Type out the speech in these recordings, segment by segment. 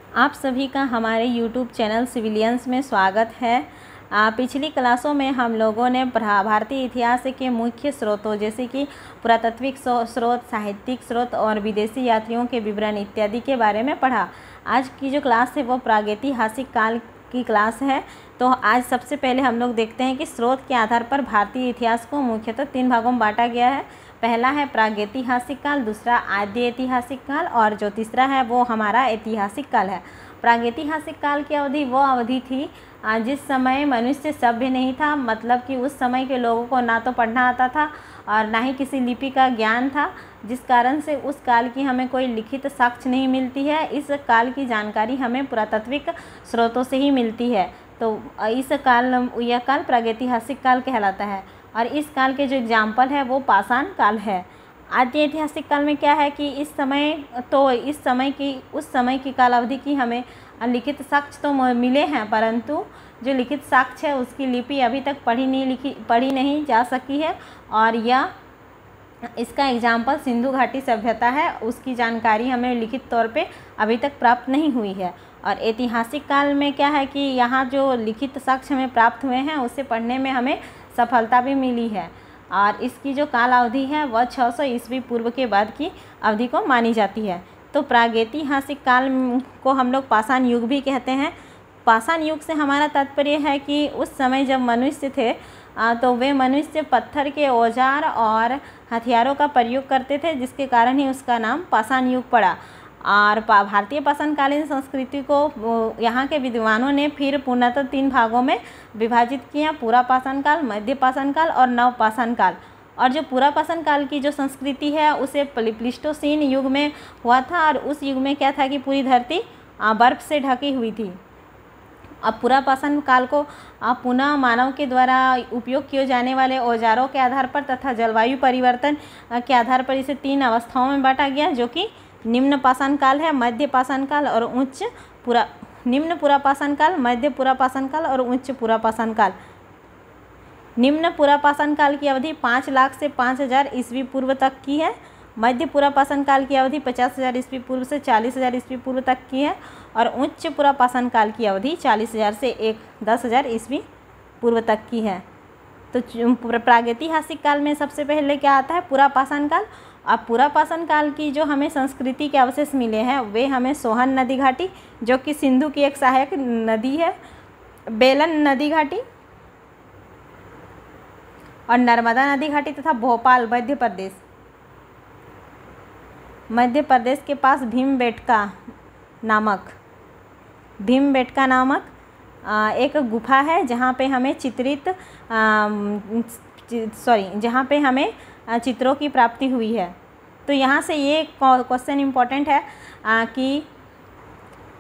आप सभी का हमारे YouTube चैनल सिविलियंस में स्वागत है। पिछली क्लासों में हम लोगों ने भारतीय इतिहास के मुख्य स्रोतों जैसे कि पुरातात्विक स्रोत, साहित्यिक स्रोत और विदेशी यात्रियों के विवरण इत्यादि के बारे में पढ़ा। आज की जो क्लास है वो प्रागैतिहासिक काल की क्लास है। तो आज सबसे पहले हम लोग देखते हैं कि स्रोत के आधार पर भारतीय इतिहास को मुख्यतः 3 भागों में बांटा गया है। पहला है प्रागैतिहासिक काल, दूसरा आद्य ऐतिहासिक काल और जो तीसरा है वो हमारा ऐतिहासिक काल है। प्रागैतिहासिक काल की अवधि वो अवधि थी जिस समय मनुष्य सभ्य नहीं था, मतलब कि उस समय के लोगों को ना तो पढ़ना आता था और ना ही किसी लिपि का ज्ञान था, जिस कारण से उस काल की हमें कोई लिखित साक्ष्य नहीं मिलती है। इस काल की जानकारी हमें पुरातात्विक स्रोतों से ही मिलती है। तो यह काल प्रागैतिहासिक काल कहलाता है। और इस काल के जो एग्जाम्पल है वो पाषाण काल है। आद्य ऐतिहासिक काल में क्या है कि उस समय की काल अवधि की हमें लिखित साक्ष्य तो मिले हैं, परंतु जो लिखित साक्ष्य है उसकी लिपि अभी तक पढ़ी नहीं जा सकी है। और यह इसका एग्जाम्पल सिंधु घाटी सभ्यता है, उसकी जानकारी हमें लिखित तौर पे अभी तक प्राप्त नहीं हुई है। और ऐतिहासिक काल में क्या है कि यहाँ जो लिखित साक्ष्य हमें प्राप्त हुए हैं उसे पढ़ने में हमें सफलता भी मिली है। और इसकी जो काल अवधि है वह 600 ईस्वी पूर्व के बाद की अवधि को मानी जाती है। तो प्रागैतिहासिक काल को हम लोग पाषाण युग भी कहते हैं। पाषाण युग से हमारा तात्पर्य है कि उस समय जब मनुष्य थे तो वे मनुष्य पत्थर के औजार और हथियारों का प्रयोग करते थे, जिसके कारण ही उसका नाम पाषाण युग पड़ा। और भारतीय पाषाणकालीन संस्कृति को यहाँ के विद्वानों ने फिर पूर्णतः 3 भागों में विभाजित किया: पूरा पाषाण काल, मध्य पाषाण काल और नव पाषाण काल। और जो पूरा पाषाण काल की जो संस्कृति है उसे प्लीस्टोसीन युग में हुआ था। और उस युग में क्या था कि पूरी धरती बर्फ से ढकी हुई थी। अब पूरा पाषाण काल को पुनः मानव के द्वारा उपयोग किए जाने वाले औजारों के आधार पर तथा जलवायु परिवर्तन के आधार पर इसे 3 अवस्थाओं में बांटा गया, जो कि निम्न पाषाण काल है, मध्य पाषाण काल और निम्न पूरा पाषाण काल, मध्य पूरा पाषाण काल और उच्च पूरा पाषाण काल। निम्न पूरा पाषाण काल की अवधि 5 लाख से 5000 ईस्वी पूर्व तक की है। मध्य पूरा पाषाण काल की अवधि 50,000 ईस्वी पूर्व से 40,000 ईस्वी पूर्व तक की है। और उच्च पूरा पाषाण काल की अवधि 40,000 से 10,000 ईस्वी पूर्व तक की है। तो प्रागैतिहासिक काल में सबसे पहले क्या आता है? पूरा पाषाण काल। अब पूरा पाषाण काल की जो हमें संस्कृति के अवशेष मिले हैं वे हमें सोहन नदी घाटी, जो कि सिंधु की एक सहायक नदी है, बेलन नदी घाटी और नर्मदा नदी घाटी तथा भोपाल मध्य प्रदेश के पास भीमबेटका नामक एक गुफा है जहाँ पे हमें जहाँ पे हमें चित्रों की प्राप्ति हुई है। तो यहाँ से ये क्वेश्चन इम्पोर्टेंट है कि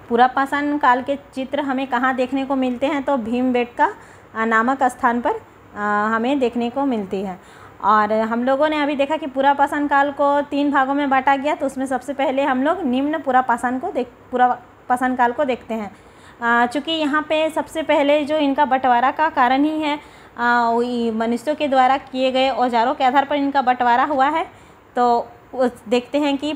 पूरा पाषाण काल के चित्र हमें कहाँ देखने को मिलते हैं? तो भीमबेटका नामक स्थान पर हमें देखने को मिलती है। और हम लोगों ने अभी देखा कि पूरा पाषाण काल को 3 भागों में बांटा गया। तो उसमें सबसे पहले हम लोग निम्न पूरा पाषाण काल को देखते हैं। चूँकि यहाँ पे सबसे पहले जो इनका बंटवारा का कारण ही है मनुष्यों के द्वारा किए गए औजारों के आधार पर इनका बंटवारा हुआ है। तो देखते हैं कि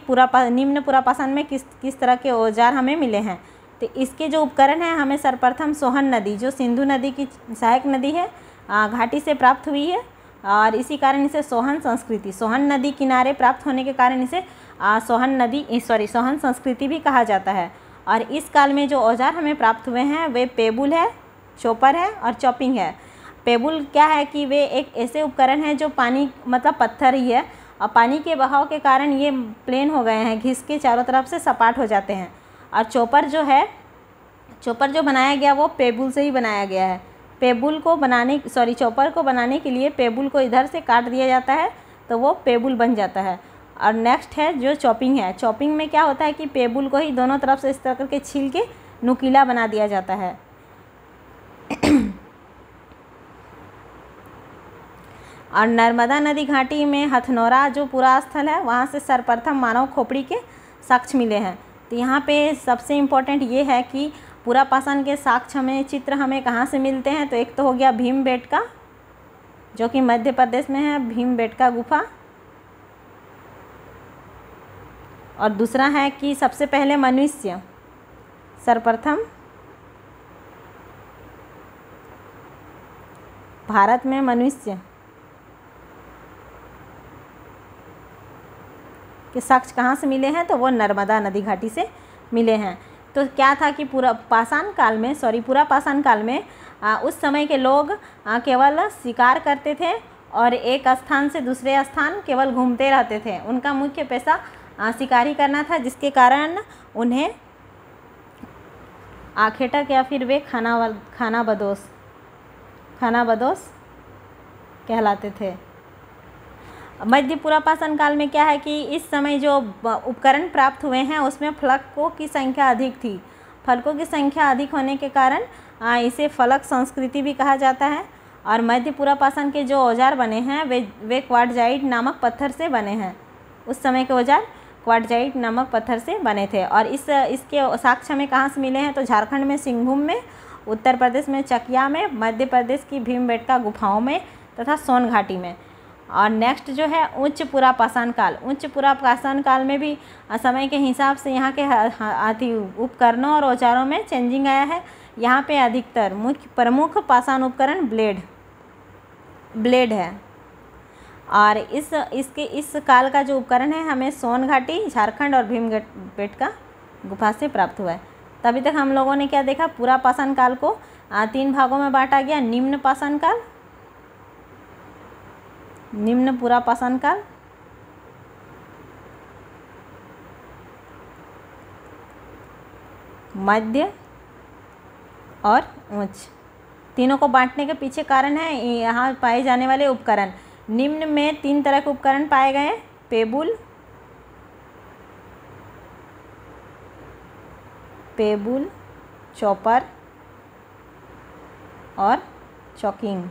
निम्न पूरा पाषाण में किस तरह के औजार हमें मिले हैं। तो इसके जो उपकरण हैं हमें सर्वप्रथम सोहन नदी, जो सिंधु नदी की सहायक नदी है, घाटी से प्राप्त हुई है। और इसी कारण इसे सोहन नदी किनारे प्राप्त होने के कारण इसे सोहन संस्कृति भी कहा जाता है। और इस काल में जो औजार हमें प्राप्त हुए हैं वे पेबुल है, चॉपर है और चॉपिंग है। पेबुल क्या है कि वे एक ऐसे उपकरण हैं जो पानी, मतलब पत्थर ही है, और पानी के बहाव के कारण ये प्लेन हो गए हैं, घिस के चारों तरफ से सपाट हो जाते हैं। और चॉपर जो बनाया गया वो पेबुल से ही बनाया गया है। चॉपर को बनाने के लिए पेबुल को इधर से काट दिया जाता है तो वो पेबुल बन जाता है। और नेक्स्ट है जो चॉपिंग है। चॉपिंग में क्या होता है कि पेबुल को ही दोनों तरफ से इस तरह करके छील के नुकीला बना दिया जाता है। और नर्मदा नदी घाटी में हथनोरा जो पूरा स्थल है वहाँ से सर्वप्रथम मानव खोपड़ी के साक्ष्य मिले हैं। तो यहाँ पे सबसे इम्पोर्टेंट ये है कि पूरा पाषाण के साक्ष्य चित्र हमें कहाँ से मिलते हैं? तो एक तो हो गया भीमबेटका, जो कि मध्य प्रदेश में है, भीमबेटका गुफा। और दूसरा है कि सबसे पहले मनुष्य सर्वप्रथम भारत में मनुष्य के साक्ष्य कहाँ से मिले हैं, तो वो नर्मदा नदी घाटी से मिले हैं। तो क्या था कि पूरा पाषाण काल में उस समय के लोग केवल शिकार करते थे और एक स्थान से दूसरे स्थान केवल घूमते रहते थे। उनका मुख्य पेशा शिकारी करना था, जिसके कारण उन्हें आखेटक या फिर वे खानाबदोश कहलाते थे। मध्य पुरापाषाण काल में क्या है कि इस समय जो उपकरण प्राप्त हुए हैं उसमें फलकों की संख्या अधिक थी। फलकों की संख्या अधिक होने के कारण इसे फलक संस्कृति भी कहा जाता है। और मध्य पुरापाषाण के जो औजार बने हैं वे क्वार्टजाइट नामक पत्थर से बने हैं। उस समय के औजार क्वार्टजाइट नामक पत्थर से बने थे। और इसके साक्ष्य हमें कहाँ से मिले हैं, तो झारखंड में सिंहभूम में, उत्तर प्रदेश में चकिया में, मध्य प्रदेश की भीमबेटका गुफाओं में तथा सोन घाटी में। और नेक्स्ट जो है उच्च पुरापाषाण काल। उच्च पुरापाषाण काल में भी समय के हिसाब से यहाँ के उपकरणों और औजारों में चेंजिंग आया है। यहाँ पे अधिकतर मुख्य प्रमुख पाषाण उपकरण ब्लेड है। और इस काल का जो उपकरण है हमें सोन घाटी, झारखंड और भीमबेटका गुफा से प्राप्त हुआ है। तभी तक हम लोगों ने क्या देखा, पुरापाषाण काल को 3 भागों में बांटा गया। निम्न पाषाण काल, निम्न पुरापाषाण काल, मध्य और उच्च। तीनों को बांटने के पीछे कारण है यहाँ पाए जाने वाले उपकरण। निम्न में 3 तरह के उपकरण पाए गए, पेबुल, चॉपर और चॉपिंग।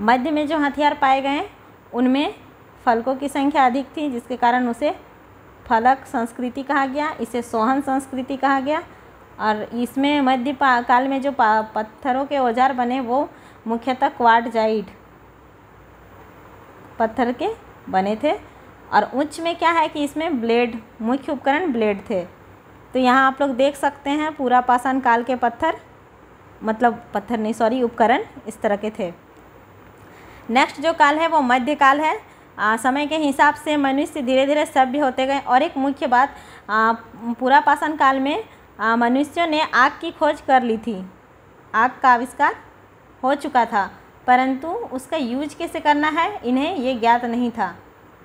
मध्य में जो हथियार पाए गए उनमें फलकों की संख्या अधिक थी, जिसके कारण उसे फलक संस्कृति कहा गया, इसे सोहन संस्कृति कहा गया। और इसमें मध्य काल में जो पत्थरों के औजार बने वो मुख्यतः क्वार्टजाइट पत्थर के बने थे। और उच्च में क्या है कि इसमें ब्लेड, मुख्य उपकरण ब्लेड थे। तो यहाँ आप लोग देख सकते हैं पुरापाषाण काल के उपकरण इस तरह के थे। नेक्स्ट जो काल है वो मध्य काल है। समय के हिसाब से मनुष्य धीरे धीरे सभ्य होते गए। और एक मुख्य बात, पुरापाषाण काल में मनुष्यों ने आग की खोज कर ली थी। आग का आविष्कार हो चुका था, परंतु उसका यूज कैसे करना है इन्हें ये ज्ञात नहीं था।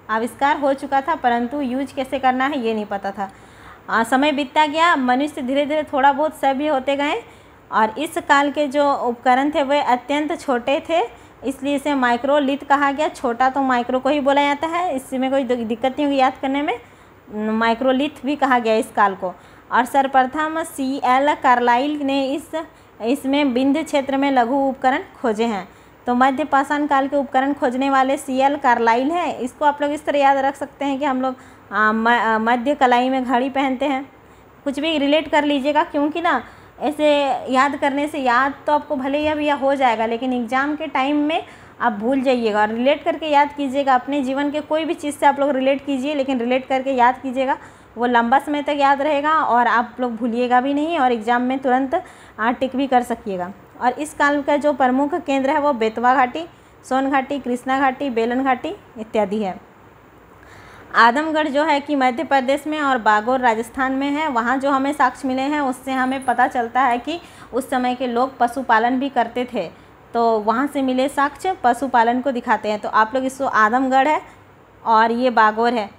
आविष्कार हो चुका था परंतु यूज कैसे करना है ये नहीं पता था। समय बीतता गया, मनुष्य धीरे धीरे थोड़ा बहुत सभ्य होते गए। और इस काल के जो उपकरण थे वे अत्यंत छोटे थे, इसलिए इसे माइक्रोलिथ कहा गया। छोटा तो माइक्रो को ही बोला जाता है, इसमें कोई दिक्कत नहीं होगी याद करने में। माइक्रोलिथ भी कहा गया इस काल को। और सर्वप्रथम CL कार्लाइल ने इसमें विंध्य क्षेत्र में लघु उपकरण खोजे हैं। तो मध्य पाषाण काल के उपकरण खोजने वाले CL कार्लाइल हैं। इसको आप लोग इस तरह याद रख सकते हैं कि हम लोग मध्य कलाई में घड़ी पहनते हैं। कुछ भी रिलेट कर लीजिएगा, क्योंकि ना ऐसे याद करने से याद तो आपको भले ही अभी हो जाएगा, लेकिन एग्ज़ाम के टाइम में आप भूल जाइएगा। और रिलेट करके याद कीजिएगा, अपने जीवन के कोई भी चीज़ से आप लोग रिलेट कीजिए, लेकिन रिलेट करके याद कीजिएगा, वो लंबा समय तक याद रहेगा और आप लोग भूलिएगा भी नहीं और एग्ज़ाम में तुरंत टिक भी कर सकिएगा। और इस काल का जो प्रमुख केंद्र है वो बेतवा घाटी, सोन घाटी, कृष्णा घाटी, बेलन घाटी इत्यादि है। आदमगढ़ जो है कि मध्य प्रदेश में और बागोर राजस्थान में है। वहाँ जो हमें साक्ष्य मिले हैं उससे हमें पता चलता है कि उस समय के लोग पशुपालन भी करते थे। तो वहाँ से मिले साक्ष्य पशुपालन को दिखाते हैं। तो आप लोग इसको आदमगढ़ है और ये बागोर है।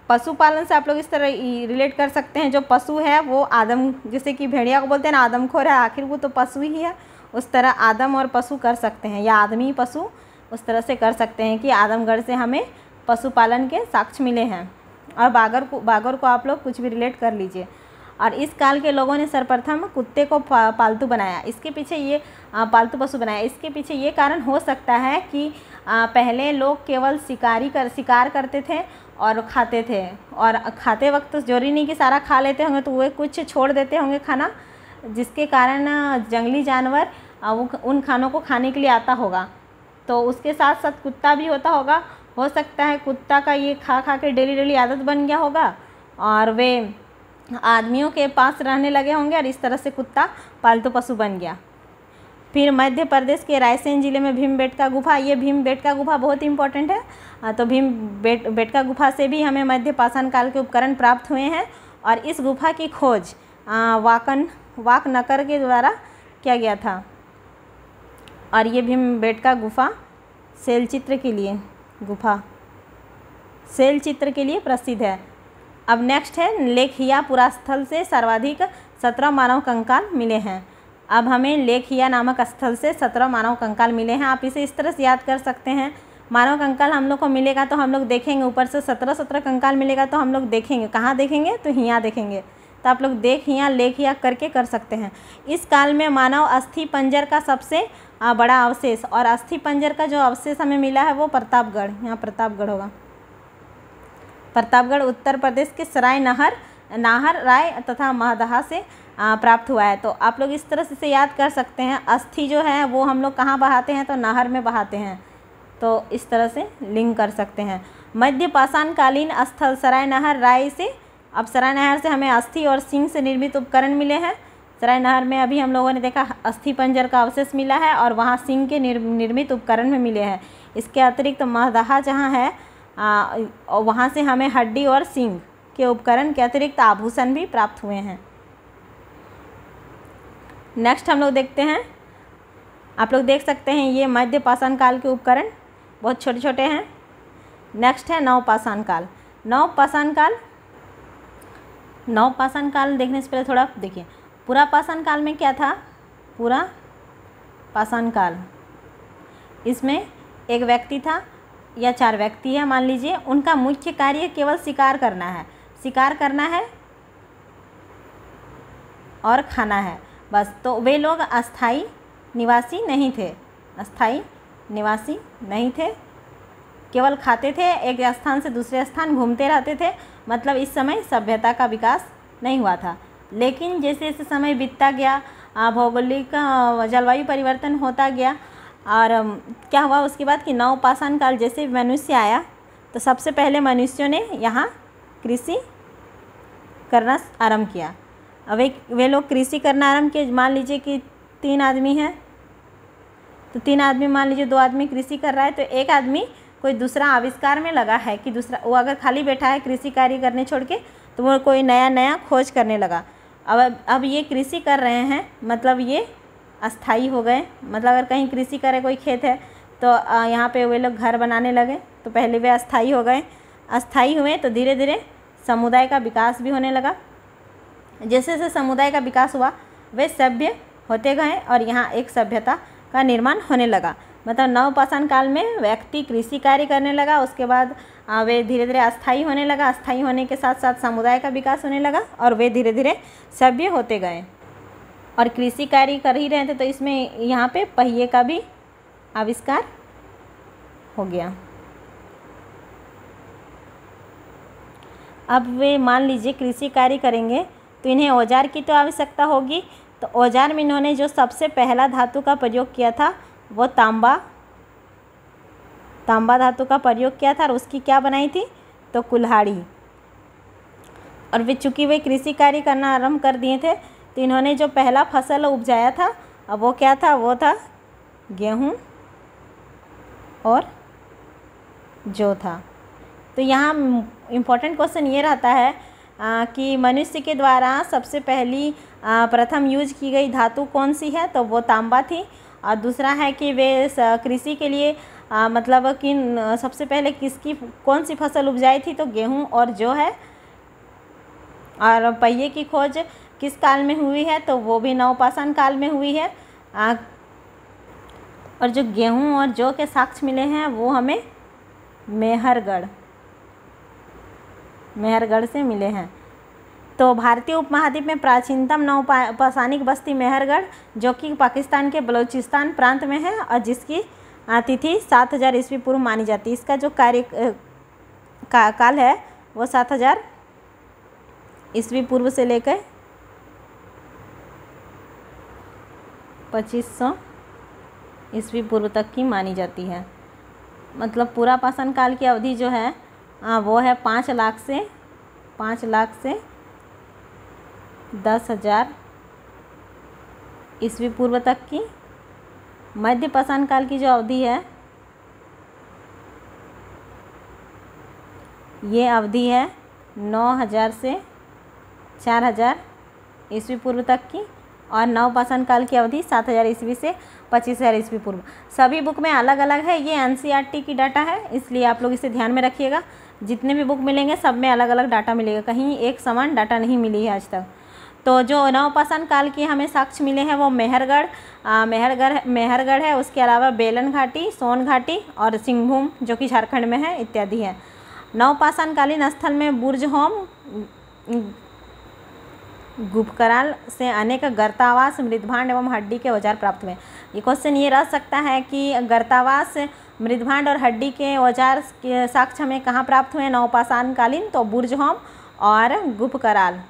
पशुपालन से आप लोग इस तरह रिलेट कर सकते हैं, जो पशु है वो आदम, जैसे कि भेड़िया को बोलते हैं ना आदमखोर है, आखिर वो तो पशु ही है। उस तरह आदम और पशु कर सकते हैं, या आदमी पशु उस तरह से कर सकते हैं कि आदमगढ़ से हमें पशुपालन के साक्ष्य मिले हैं। और बागोर को आप लोग कुछ भी रिलेट कर लीजिए। और इस काल के लोगों ने सर्वप्रथम कुत्ते को पालतू बनाया। इसके पीछे ये पालतू पशु बनाया, इसके पीछे ये कारण हो सकता है कि पहले लोग केवल शिकार करते थे और खाते थे। और खाते वक्त तो जरूरी नहीं कि सारा खा लेते होंगे, तो वे कुछ छोड़ देते होंगे खाना, जिसके कारण जंगली जानवर उन खानों को खाने के लिए आता होगा। तो उसके साथ साथ कुत्ता भी होता होगा हो सकता है कुत्ता का ये खा खा के डेली डेली आदत बन गया होगा और वे आदमियों के पास रहने लगे होंगे और इस तरह से कुत्ता पालतू पशु बन गया। फिर मध्य प्रदेश के रायसेन जिले में भीमबेटका गुफा, ये भीमबेटका गुफा बहुत इंपॉर्टेंट है। तो भीमबेटका गुफा से भी हमें मध्य पाषाण काल के उपकरण प्राप्त हुए हैं और इस गुफा की खोज वाकनकर के द्वारा किया गया था। और ये भीमबेटका गुफा शैल चित्र के लिए प्रसिद्ध है। अब नेक्स्ट है लेखिया पुरास्थल से सर्वाधिक 17 मानव कंकाल मिले हैं। अब हमें लेखिया नामक स्थल से 17 मानव कंकाल मिले हैं। आप इसे इस तरह से याद कर सकते हैं, मानव कंकाल हम लोग को मिलेगा तो हम लोग देखेंगे, ऊपर से 17 कंकाल मिलेगा तो हम लोग देखेंगे, कहाँ देखेंगे तो हिया देखेंगे। तो आप लोग देख हिया लेख हिया करके कर सकते हैं। इस काल में मानव अस्थि पंजर का सबसे बड़ा अवशेष, और अस्थि पंजर का जो अवशेष हमें मिला है वो प्रतापगढ़, यहाँ प्रतापगढ़ होगा, प्रतापगढ़ उत्तर प्रदेश के सराय नाहर राय तथा महदहा से प्राप्त हुआ है। तो आप लोग इस तरह से इसे याद कर सकते हैं। अस्थि जो है वो हम लोग कहाँ बहाते हैं तो नहर में बहाते हैं, तो इस तरह से लिंक कर सकते हैं। मध्य पाषाण कालीन स्थल सराय नाहर राय से, अब सराय नाहर से हमें अस्थि और सिंह से निर्मित उपकरण मिले हैं। सराय नाहर में अभी हम लोगों ने देखा अस्थि पंजर का अवशेष मिला है और वहाँ सिंह के निर्मित उपकरण में मिले हैं। इसके अतिरिक्त महदहा जहाँ है वहाँ से हमें हड्डी और सिंह के उपकरण के अतिरिक्त आभूषण भी प्राप्त हुए हैं। नेक्स्ट हम लोग देखते हैं, आप लोग देख सकते हैं ये मध्य पाषाण काल के उपकरण बहुत छोटे छोटे हैं। नेक्स्ट है नवपाषाण काल। नवपाषाण काल देखने से पहले थोड़ा देखिए, पूरा पाषाण काल में क्या था। पूरा पाषाण काल, इसमें एक व्यक्ति था या 4 व्यक्ति है मान लीजिए, उनका मुख्य कार्य केवल शिकार करना है और खाना है बस। तो वे लोग अस्थाई निवासी नहीं थे, केवल खाते थे, एक स्थान से दूसरे स्थान घूमते रहते थे। मतलब इस समय सभ्यता का विकास नहीं हुआ था। लेकिन जैसे जैसे समय बीतता गया, भौगोलिक जलवायु परिवर्तन होता गया और क्या हुआ उसके बाद कि नवपाषाण काल जैसे मनुष्य आया तो सबसे पहले मनुष्यों ने यहाँ कृषि करना आरंभ किया। अब वे लोग कृषि करना आरंभ किए। मान लीजिए कि 3 आदमी हैं तो 3 आदमी, मान लीजिए 2 आदमी कृषि कर रहा है तो एक आदमी कोई दूसरा आविष्कार में लगा है कि दूसरा, वो अगर खाली बैठा है कृषि कार्य करने छोड़ के तो वो कोई नया खोज करने लगा। अब ये कृषि कर रहे हैं, मतलब ये अस्थाई हो गए। मतलब अगर कहीं कृषि करे, कोई खेत है तो यहाँ पे वे लोग घर बनाने लगे, तो पहले वे अस्थाई हो गए। अस्थाई हुए तो धीरे धीरे समुदाय का विकास भी होने लगा। जैसे जैसे समुदाय का विकास हुआ वे सभ्य होते गए और यहाँ एक सभ्यता का निर्माण होने लगा। मतलब नवपाषाण काल में व्यक्ति कृषि कार्य करने लगा, उसके बाद वे धीरे धीरे अस्थाई होने लगा। अस्थाई होने के साथ साथ समुदाय का विकास होने लगा और वे धीरे धीरे सभ्य होते गए और कृषि कार्य कर ही रहे थे। तो इसमें यहाँ पे पहिए का भी आविष्कार हो गया। अब वे मान लीजिए कृषि कार्य करेंगे तो इन्हें औजार की तो आवश्यकता होगी। तो औजार में इन्होंने जो सबसे पहला धातु का प्रयोग किया था वो तांबा धातु का प्रयोग किया था और उसकी क्या बनाई थी तो कुल्हाड़ी। और वे चूँकि वे कृषि कार्य करना आरंभ कर दिए थे तो इन्होंने जो पहला फसल उपजाया था अब वो क्या था, वो था गेहूँ और जौ था। तो यहाँ इम्पोर्टेंट क्वेश्चन ये रहता है कि मनुष्य के द्वारा सबसे पहली प्रथम यूज की गई धातु कौन सी है, तो वो तांबा थी। और दूसरा है कि वे कृषि के लिए मतलब कि सबसे पहले कौन सी फसल उपजाई थी, तो गेहूँ और जौ है। और पहिए की खोज किस काल में हुई है, तो वो भी नवपाषाण काल में हुई है। और जो गेहूँ और जौ के साक्ष्य मिले हैं वो हमें मेहरगढ़ से मिले हैं। तो भारतीय उपमहाद्वीप में प्राचीनतम नवपाषाणिक बस्ती मेहरगढ़, जो कि पाकिस्तान के बलूचिस्तान प्रांत में है और जिसकी तिथि 7000 ईस्वी पूर्व मानी जाती है। इसका जो काल है वो 7000 ईस्वी पूर्व से लेकर 2500 ईस्वी पूर्व तक की मानी जाती है। मतलब पूरा पाषाण काल की अवधि जो है वो है 5 लाख से 10,000 ईस्वी पूर्व तक की। मध्य पाषाण काल की जो अवधि है ये अवधि है 9,000 से 4,000 ईस्वी पूर्व तक की। और नव पाषाण काल की अवधि 7,000 ईस्वी से 25,000 ईस्वी पूर्व। सभी बुक में अलग अलग है, ये एनसीईआरटी की डाटा है, इसलिए आप लोग इसे ध्यान में रखिएगा। जितने भी बुक मिलेंगे सब में अलग अलग डाटा मिलेगा, कहीं एक समान डाटा नहीं मिली है आज तक। तो जो नव पाषाण काल के हमें साक्ष्य मिले हैं वो मेहरगढ़ है, उसके अलावा बेलन घाटी, सोन घाटी और सिंहभूम जो कि झारखंड में है इत्यादि है। नव पाषाण कालीन स्थल में बुर्जहोम, गुपकराल से अनेक गर्तावास, मृदभांड एवं हड्डी के औजार प्राप्त हुए। ये क्वेश्चन ये रह सकता है कि गर्तावास, मृदभांड और हड्डी के औजार के साक्ष्य हमें कहाँ प्राप्त हुए नवपाषाण कालीन, तो बुर्जहोम और गुपकराल।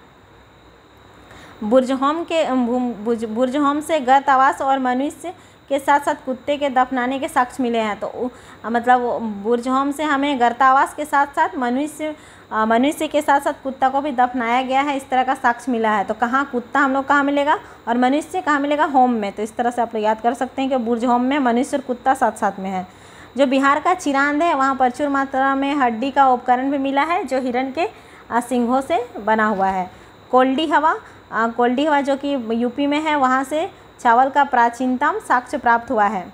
बुर्जहोम से गर्तावास और मनुष्य के साथ साथ कुत्ते के दफनाने के साक्ष्य मिले हैं। तो मतलब बुर्जहोम से हमें गर्तावास के साथ साथ मनुष्य के साथ साथ कुत्ता को भी दफनाया गया है, इस तरह का साक्ष्य मिला है। तो कहाँ कुत्ता हम लोग कहाँ मिलेगा और मनुष्य कहाँ मिलेगा, होम में। तो इस तरह से आप लोग याद कर सकते हैं कि बुर्जहोम में मनुष्य और कुत्ता साथ साथ में है। जो बिहार का चिरांद है वहाँ प्रचुर मात्रा में हड्डी का उपकरण भी मिला है जो हिरण के सिंगों से बना हुआ है। कोल्डी हवा जो कि यूपी में है, वहाँ से चावल का प्राचीनतम साक्ष्य प्राप्त हुआ है।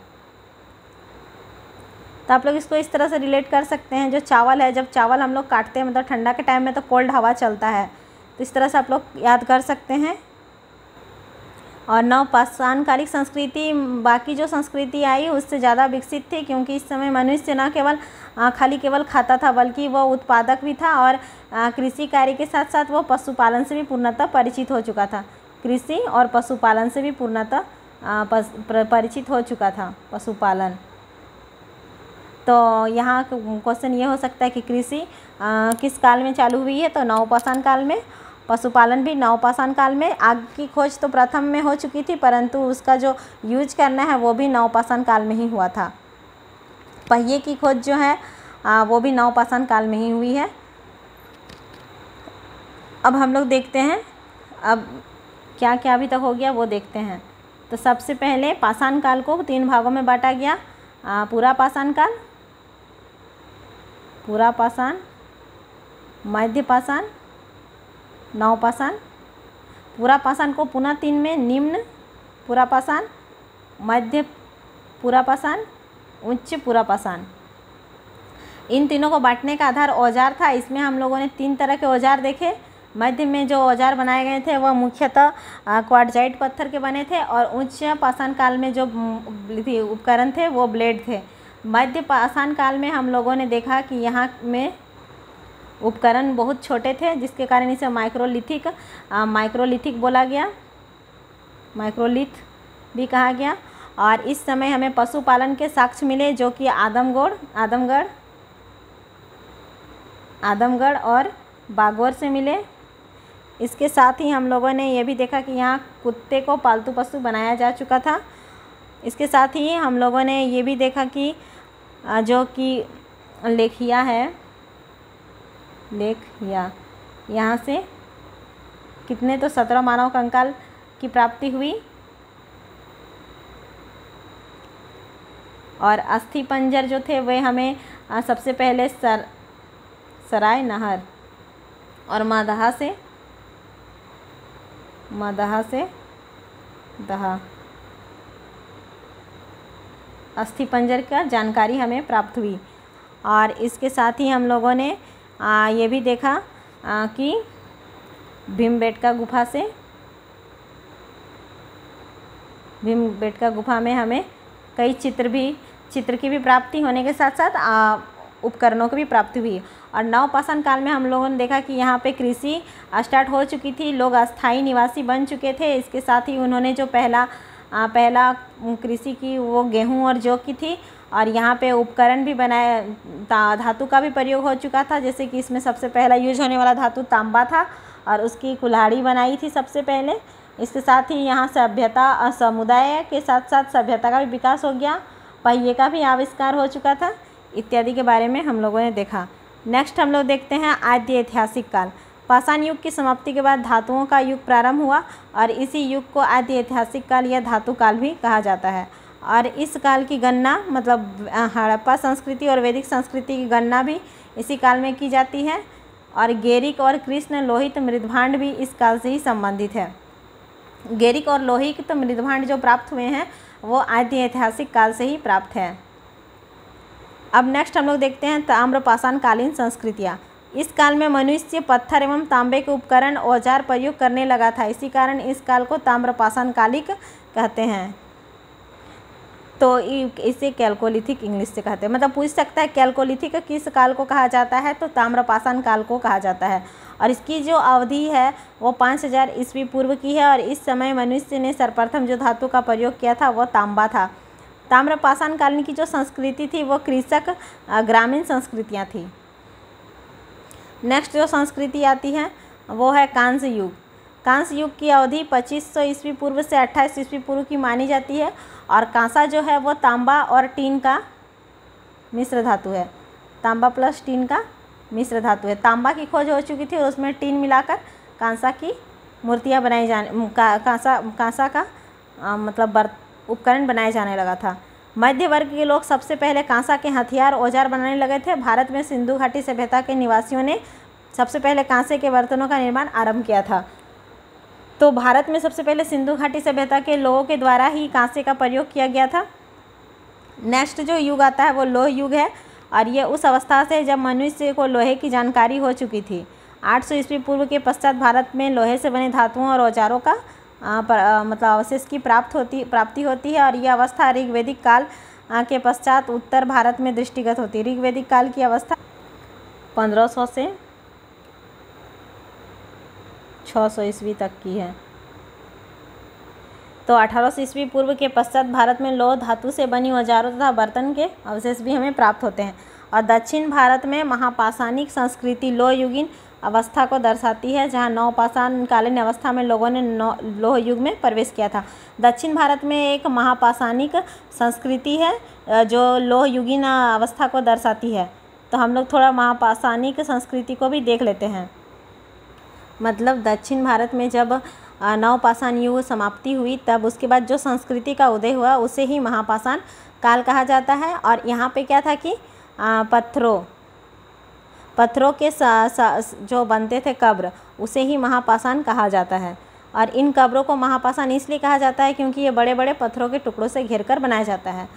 तो आप लोग इसको इस तरह से रिलेट कर सकते हैं, जो चावल है, जब चावल हम लोग काटते हैं मतलब ठंडा के टाइम में तो कोल्ड हवा चलता है, तो इस तरह से आप लोग याद कर सकते हैं। और नवपाषाण कालिक संस्कृति बाकी जो संस्कृति आई उससे ज़्यादा विकसित थी, क्योंकि इस समय मनुष्य न केवल केवल खाता था बल्कि वह उत्पादक भी था और कृषि कार्य के साथ साथ वो पशुपालन से भी पूर्णतः परिचित हो चुका था। कृषि और पशुपालन से भी पूर्णतः परिचित हो चुका था, पशुपालन। तो यहाँ क्वेश्चन ये हो सकता है कि कृषि किस काल में चालू हुई है, तो नवपाषाण काल में। पशुपालन भी नवपाषाण काल में। आग की खोज तो प्रथम में हो चुकी थी, परंतु उसका जो यूज करना है वो भी नवपाषाण काल में ही हुआ था। पहिए की खोज जो है वो भी नवपाषाण काल में ही हुई है। अब हम लोग देखते हैं अब क्या क्या अभी तक हो गया वो देखते हैं। तो सबसे पहले पाषाण काल को 3 भागों में बांटा गया। पूरा पाषाण काल, पूरा पाषाण, मध्य पाषाण, नवपाषाण। पूरा पाषाण को पुनः 3 में, निम्न पूरा पाषाण, मध्य पूरा पाषाण, उच्च पूरा पाषाण। इन तीनों को बांटने का आधार औजार था। इसमें हम लोगों ने 3 तरह के औजार देखे। मध्य में जो औजार बनाए गए थे वह मुख्यतः क्वार्टजाइट पत्थर के बने थे और उच्च पाषाण काल में जो उपकरण थे वो ब्लेड थे। मध्य पाषाण काल में हम लोगों ने देखा कि यहाँ में उपकरण बहुत छोटे थे, जिसके कारण इसे माइक्रोलिथिक बोला गया, माइक्रोलिथ भी कहा गया। और इस समय हमें पशुपालन के साक्ष्य मिले जो कि आदमगढ़ और बागौर से मिले। इसके साथ ही हम लोगों ने ये भी देखा कि यहाँ कुत्ते को पालतू पशु बनाया जा चुका था। इसके साथ ही हम लोगों ने ये भी देखा कि जो कि लेखिया है, यहाँ से कितने, तो 17 मानव कंकाल की प्राप्ति हुई। और अस्थि पंजर जो थे वे हमें सबसे पहले सराय नहर और मदहा से दहा अस्थि पंजर का जानकारी हमें प्राप्त हुई। और इसके साथ ही हम लोगों ने ये भी देखा कि भीमबेटका गुफा में हमें कई चित्र की भी प्राप्ति होने के साथ साथ उपकरणों की भी प्राप्ति हुई। और नवपाषाण काल में हम लोगों ने देखा कि यहाँ पे कृषि स्टार्ट हो चुकी थी, लोग अस्थायी निवासी बन चुके थे। इसके साथ ही उन्होंने जो पहला कृषि की वो गेहूँ और जौ की थी। और यहाँ पे उपकरण भी बनाए, धातु का भी प्रयोग हो चुका था, जैसे कि इसमें सबसे पहला यूज होने वाला धातु तांबा था और उसकी कुल्हाड़ी बनाई थी सबसे पहले। इसके साथ ही यहाँ सभ्यता, समुदाय के साथ साथ सभ्यता का भी विकास हो गया। पहिए का भी आविष्कार हो चुका था। इत्यादि के बारे में हम लोगों ने देखा। नेक्स्ट हम लोग देखते हैं आद्य ऐतिहासिक काल। पाषाण युग की समाप्ति के बाद धातुओं का युग प्रारंभ हुआ और इसी युग को आद्य ऐतिहासिक काल या धातु काल भी कहा जाता है। और इस काल की गणना मतलब हड़प्पा संस्कृति और वैदिक संस्कृति की गणना भी इसी काल में की जाती है। और गेरिक और कृष्ण लोहित मृदभांड भी इस काल से ही संबंधित है। गेरिक और लोहित मृदभांड जो प्राप्त हुए हैं वो आद्य ऐतिहासिक काल से ही प्राप्त है। अब नेक्स्ट हम लोग देखते हैं ताम्रपाषाण कालीन संस्कृतियाँ। इस काल में मनुष्य पत्थर एवं तांबे के उपकरण औजार प्रयोग करने लगा था, इसी कारण इस काल को ताम्रपाषाण कालिक कहते हैं। तो इसे कैल्कोलिथिक इंग्लिश से कहते हैं। मतलब पूछ सकता है कैल्कोलिथिक किस काल को कहा जाता है, तो ताम्रपाषाण काल को कहा जाता है। और इसकी जो अवधि है वो 5000 ईस्वी पूर्व की है। और इस समय मनुष्य ने सर्वप्रथम जो धातु का प्रयोग किया था वो तांबा था। ताम्रपाषाण कालीन की जो संस्कृति थी वो कृषक ग्रामीण संस्कृतियाँ थी। नेक्स्ट जो संस्कृति आती है वो है कांस्य युग। कांस्य युग की अवधि 2500 ईस्वी पूर्व से 28 ईस्वी पूर्व की मानी जाती है। और कांसा जो है वो तांबा और टीन का मिश्र धातु है। तांबा प्लस टीन का मिश्र धातु है। तांबा की खोज हो चुकी थी और उसमें टीन मिलाकर कांसा की मूर्तियाँ बनाई जाने कांसा का मतलब उपकरण बनाए जाने लगा था। मध्य वर्ग के लोग सबसे पहले कांसा के हथियार औजार बनाने लगे थे। भारत में सिंधु घाटी सभ्यता के निवासियों ने सबसे पहले कांसे के बर्तनों का निर्माण आरंभ किया था। तो भारत में सबसे पहले सिंधु घाटी सभ्यता के लोगों के द्वारा ही कांसे का प्रयोग किया गया था। नेक्स्ट जो युग आता है वो लोह युग है। और ये उस अवस्था से जब मनुष्य को लोहे की जानकारी हो चुकी थी। 800 ईस्वी पूर्व के पश्चात भारत में लोहे से बने धातुओं और औजारों का मतलब अवशेष की प्राप्ति होती है। और यह अवस्था ऋग्वैदिक काल के पश्चात उत्तर भारत में दृष्टिगत होती है। ऋग्वैदिक काल की अवस्था 1500 से 600 ईस्वी तक की है। तो 1800 ईस्वी पूर्व के पश्चात भारत में लौह धातु से बनी औजारों तथा बर्तन के अवशेष भी हमें प्राप्त होते हैं। और दक्षिण भारत में महापाषाणिक संस्कृति लोह युगीन अवस्था को दर्शाती है, जहां नवपाषाण कालीन अवस्था में लोगों ने लोह युग में प्रवेश किया था। दक्षिण भारत में एक महापाषाणिक संस्कृति है जो लोह युगीन अवस्था को दर्शाती है। तो हम लोग थोड़ा महापाषाणिक संस्कृति को भी देख लेते हैं। मतलब दक्षिण भारत में जब नवपाषाण युग समाप्ति हुई तब उसके बाद जो संस्कृति का उदय हुआ उसे ही महापाषाण काल कहा जाता है। और यहाँ पे क्या था कि पत्थरों के जो बनते थे कब्र उसे ही महापाषाण कहा जाता है। और इन कब्रों को महापाषाण इसलिए कहा जाता है क्योंकि ये बड़े बड़े पत्थरों के टुकड़ों से घेरकर बनाया जाता है।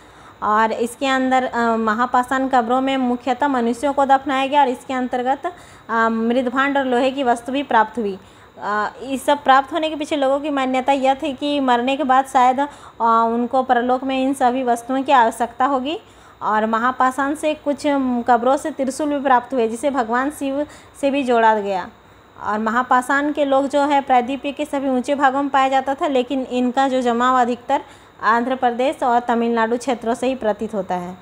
और इसके अंदर महापाषाण कब्रों में मुख्यतः मनुष्यों को दफनाया गया। और इसके अंतर्गत मृदभांड और लोहे की वस्तु भी प्राप्त हुई। इस सब प्राप्त होने के पीछे लोगों की मान्यता यह थी कि मरने के बाद शायद उनको परलोक में इन सभी वस्तुओं की आवश्यकता होगी। और महापाषाण से कुछ कब्रों से त्रिशूल भी प्राप्त हुए जिसे भगवान शिव से भी जोड़ा गया। और महापाषाण के लोग जो है प्रायद्वीपीय के सभी ऊंचे भागों में पाया जाता था, लेकिन इनका जो जमाव अधिकतर आंध्र प्रदेश और तमिलनाडु क्षेत्रों से ही प्रतीत होता है।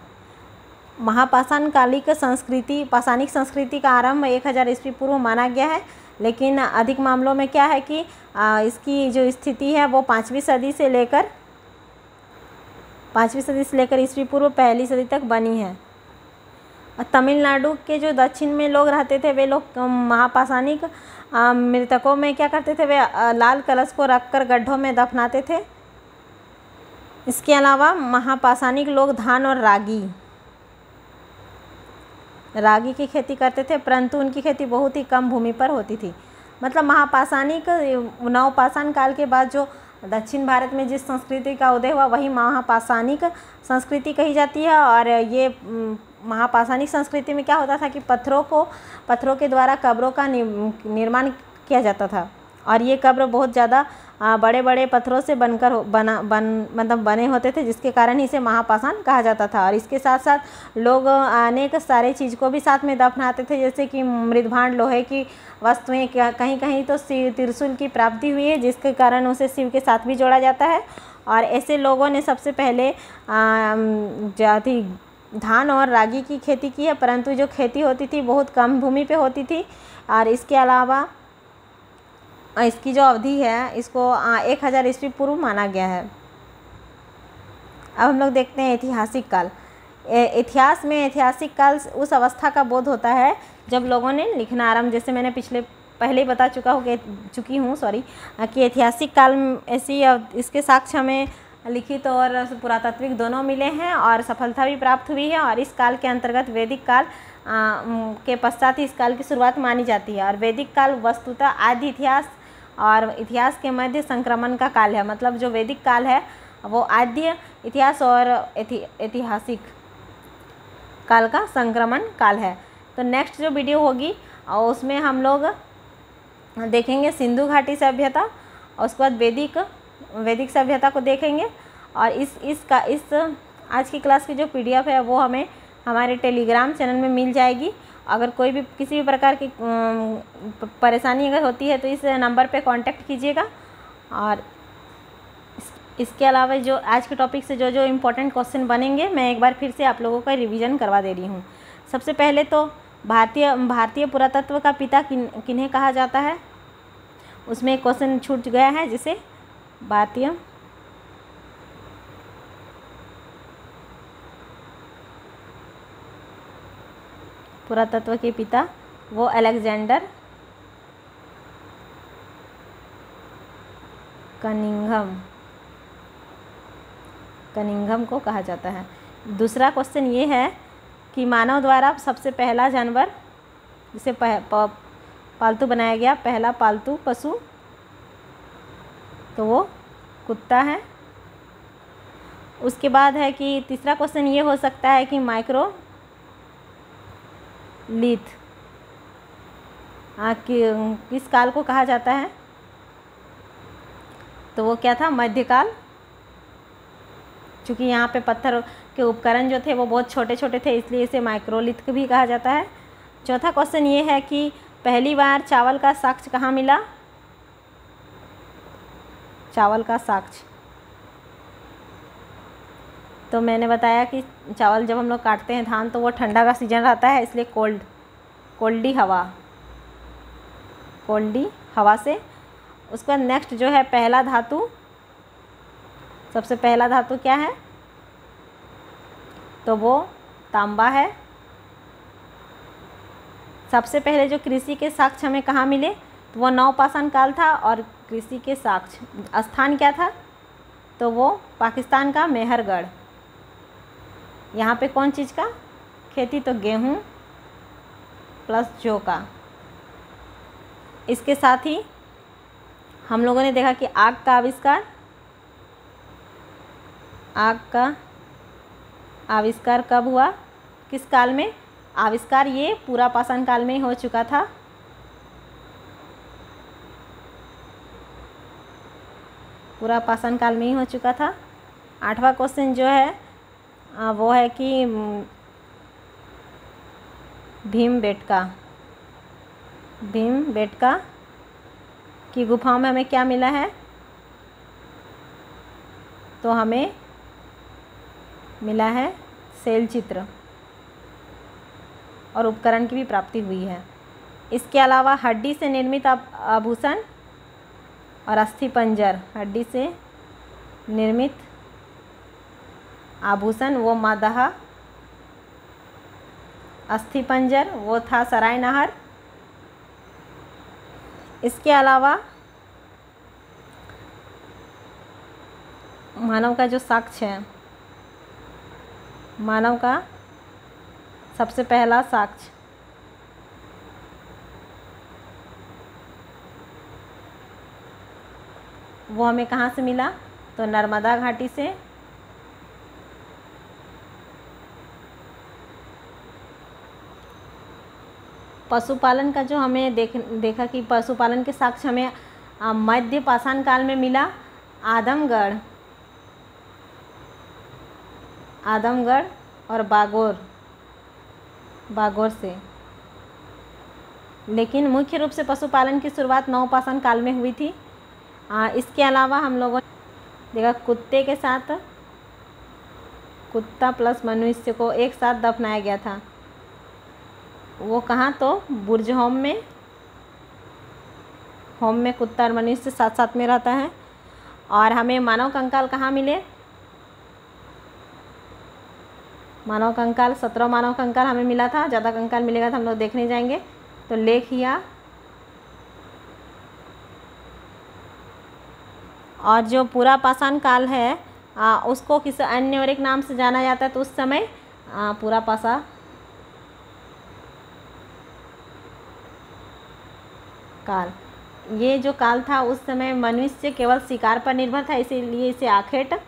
महापाषाण कालिक संस्कृति पाषाणिक संस्कृति का आरंभ 1000 ईस्वी पूर्व माना गया है, लेकिन अधिक मामलों में क्या है कि इसकी जो स्थिति है वो 5वीं सदी से लेकर ईस्वी पूर्व 1ली सदी तक बनी है। तमिलनाडु के जो दक्षिण में लोग रहते थे वे लोग महापाषाणिक मृतकों में क्या करते थे, वे लाल कलश को रखकर गड्ढों में दफनाते थे। इसके अलावा महापाषाणिक लोग धान और रागी की खेती करते थे, परंतु उनकी खेती बहुत ही कम भूमि पर होती थी। मतलब महापाषाणिक नवपाषाण काल के बाद जो दक्षिण भारत में जिस संस्कृति का उदय हुआ वही महापाषाणिक संस्कृति कही जाती है। और ये महापाषाणिक संस्कृति में क्या होता था कि पत्थरों के द्वारा कब्रों का निर्माण किया जाता था। और ये कब्र बहुत ज़्यादा बड़े बड़े पत्थरों से मतलब बने होते थे, जिसके कारण इसे महापाषाण कहा जाता था। और इसके साथ साथ लोग अनेक सारे चीज़ को भी साथ में दफनाते थे, जैसे कि मृदभांड लोहे की वस्तुएं, कहीं कहीं तो त्रिशूल की प्राप्ति हुई है जिसके कारण उसे शिव के साथ भी जोड़ा जाता है। और ऐसे लोगों ने सबसे पहले धान और रागी की खेती की है, परंतु जो खेती होती थी बहुत कम भूमि पे होती थी। और इसके अलावा इसकी जो अवधि है इसको 1000 ईस्वी पूर्व माना गया है। अब हम लोग देखते हैं ऐतिहासिक काल। इतिहास में ऐतिहासिक काल उस अवस्था का बोध होता है जब लोगों ने लिखना आरंभ, जैसे मैंने पहले ही बता चुकी हूँ कि ऐतिहासिक काल ऐसी इसके साक्ष्य हमें लिखित और पुरातात्विक दोनों मिले हैं और सफलता भी प्राप्त हुई है। और इस काल के अंतर्गत वैदिक काल के पश्चात ही इस काल की शुरुआत मानी जाती है। और वैदिक काल वस्तुतः आदि इतिहास और इतिहास के मध्य संक्रमण का काल है। मतलब जो वैदिक काल है वो आद्य इतिहास और ऐतिहासिक काल का संक्रमण काल है। तो नेक्स्ट जो वीडियो होगी उसमें हम लोग देखेंगे सिंधु घाटी सभ्यता और उसके बाद वैदिक सभ्यता को देखेंगे। और इस आज की क्लास की जो PDF है वो हमें हमारे टेलीग्राम चैनल में मिल जाएगी। अगर कोई भी किसी भी प्रकार की परेशानी अगर होती है तो इस नंबर पे कांटेक्ट कीजिएगा। और इसके अलावा जो आज के टॉपिक से जो इम्पोर्टेंट क्वेश्चन बनेंगे मैं एक बार फिर से आप लोगों का रिवीजन करवा दे रही हूँ। सबसे पहले तो भारतीय पुरातत्व का पिता किन्हें कहा जाता है, उसमें एक क्वेश्चन छूट गया है, जिसे भारतीय पुरातत्व के पिता वो अलेक्जेंडर कनिंघम को कहा जाता है। दूसरा क्वेश्चन ये है कि मानव द्वारा सबसे पहला जानवर जिसे पालतू बनाया गया, पहला पालतू पशु, तो वो कुत्ता है। उसके बाद है कि तीसरा क्वेश्चन ये हो सकता है कि माइक्रोलिथ किस काल को कहा जाता है, तो वो क्या था, मध्यकाल। चूँकि यहाँ पे पत्थर के उपकरण जो थे वो बहुत छोटे छोटे थे इसलिए इसे माइक्रोलिथ भी कहा जाता है। चौथा क्वेश्चन ये है कि पहली बार चावल का साक्ष्य कहाँ मिला, चावल का साक्ष्य। तो मैंने बताया कि चावल जब हम लोग काटते हैं धान तो वो ठंडा का सीजन रहता है, इसलिए कोल्डी हवा से। उसके बाद नेक्स्ट जो है पहला धातु, सबसे पहला धातु क्या है, तो वो तांबा है। सबसे पहले जो कृषि के साक्ष्य हमें कहाँ मिले, तो वो नवपाषाण काल था। और कृषि के साक्ष्य स्थान क्या था, तो वो पाकिस्तान का मेहरगढ़। यहाँ पे कौन चीज़ का खेती, तो गेहूँ प्लस जौ का। इसके साथ ही हम लोगों ने देखा कि आग का आविष्कार कब हुआ, किस काल में। आविष्कार ये पूरा पाषाण काल में हो चुका था। पूरा पाषाण काल में ही हो चुका था। आठवां क्वेश्चन जो है वो है कि भीमबेटका की गुफाओं में हमें क्या मिला है, तो हमें मिला है शैल चित्र और उपकरण की भी प्राप्ति हुई है। इसके अलावा हड्डी से निर्मित आभूषण और अस्थिपंजर, हड्डी से निर्मित आभूषण वो मादाहा, अस्थिपंजर वो था सरायनहर। इसके अलावा मानव का जो साक्ष्य है, मानव का सबसे पहला साक्ष्य वो हमें कहाँ से मिला, तो नर्मदा घाटी से। पशुपालन का जो हमें देखा कि पशुपालन के साक्ष्य हमें मध्य पाषाण काल में मिला, आदमगढ़ और बागोर से। लेकिन मुख्य रूप से पशुपालन की शुरुआत नवपाषाण काल में हुई थी। इसके अलावा हम लोगों ने देखा कुत्ते के साथ, कुत्ता प्लस मनुष्य को एक साथ दफनाया गया था। वो कहाँ, तो बुर्ज होम में कुत्ता और मनुष्य साथ साथ में रहता है। और हमें मानव कंकाल कहाँ मिले, मानव कंकाल 17 मानव कंकाल हमें मिला था, ज़्यादा कंकाल मिलेगा तो हम लोग देखने जाएंगे। तो लेखिया और जो पूरा पाषाण काल है उसको किस अन्य और एक नाम से जाना जाता है, तो उस समय पूरा पाषाण काल, ये जो काल था उस समय मनुष्य केवल शिकार पर निर्भर था, इसीलिए इसे आखेट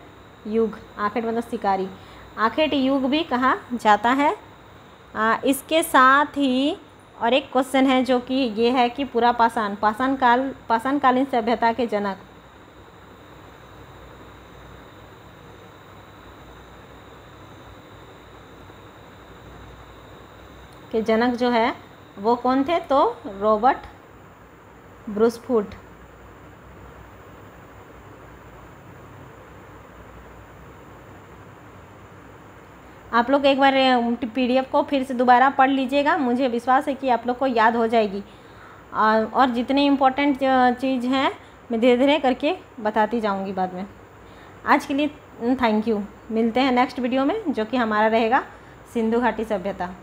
युग, आखेट मतलब शिकारी, आखेट युग भी कहा जाता है। इसके साथ ही और एक क्वेश्चन है जो कि ये है कि पूरा पाषाणकालीन सभ्यता के जनक, जो है वो कौन थे, तो रॉबर्ट ब्रूसफुट। आप लोग एक बार PDF को फिर से दोबारा पढ़ लीजिएगा, मुझे विश्वास है कि आप लोग को याद हो जाएगी। और जितने इम्पोर्टेंट चीज़ हैं मैं धीरे धीरे करके बताती जाऊंगी बाद में। आज के लिए थैंक यू, मिलते हैं नेक्स्ट वीडियो में जो कि हमारा रहेगा सिंधु घाटी सभ्यता।